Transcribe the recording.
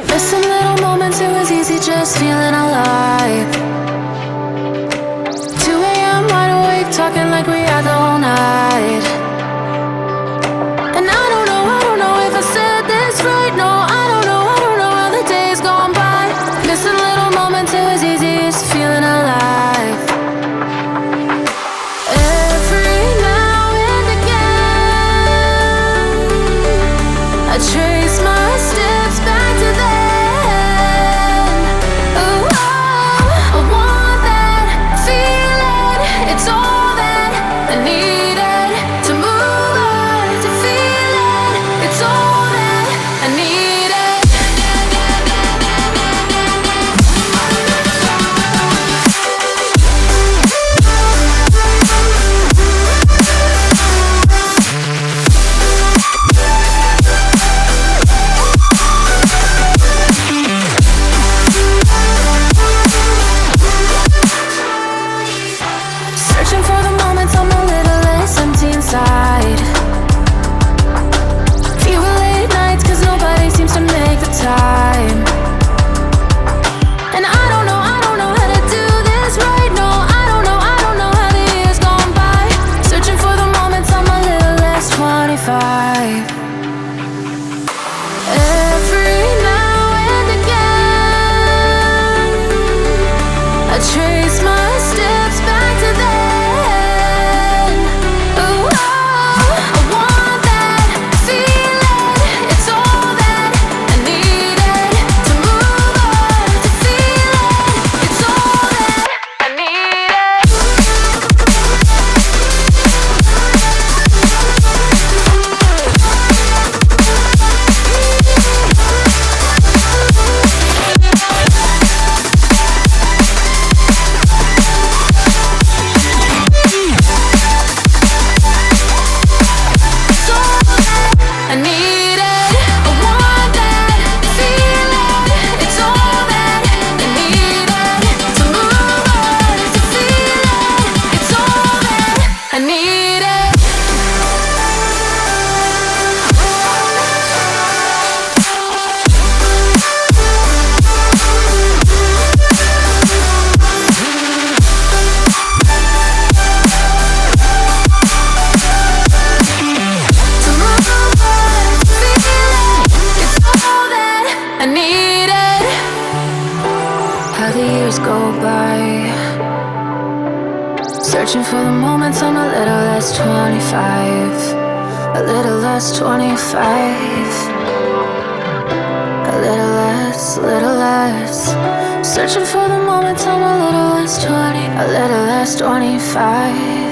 Missing little moments, it was easy just feeling alive. 2 a.m. wide awake, talking like we had the whole night. And I don't know if I said this right. No, I don't know how the days gone by. Missing little moments, it was easy just feeling alive. Every now and again, I trace my steps back to then. Ooh, oh, I want that feeling. It's all that I needed to move on, to feel it. It's all that I needed. Searching for the moments I'm a little less empty inside. Fewer late nights, cause nobody seems to make the time. And I don't know how to do this right. No, I don't know how the years gone by. Searching for the moments I'm a little less 25. Every now and again, I trace my steps back to then. Ooh, oh, I want that feeling. It's all that I needed to move on, to feel it. It's all that I needed. It's all that I needed. I want that feeling. It's all that I needed to move on, to feel it. It's all that I needed. To move on, to feel it. It's all that I needed. How the years go by, searching for the moments I'm a little less 25. A little less 25. A little less. Searching for the moments I'm a little less 20. A little less 25.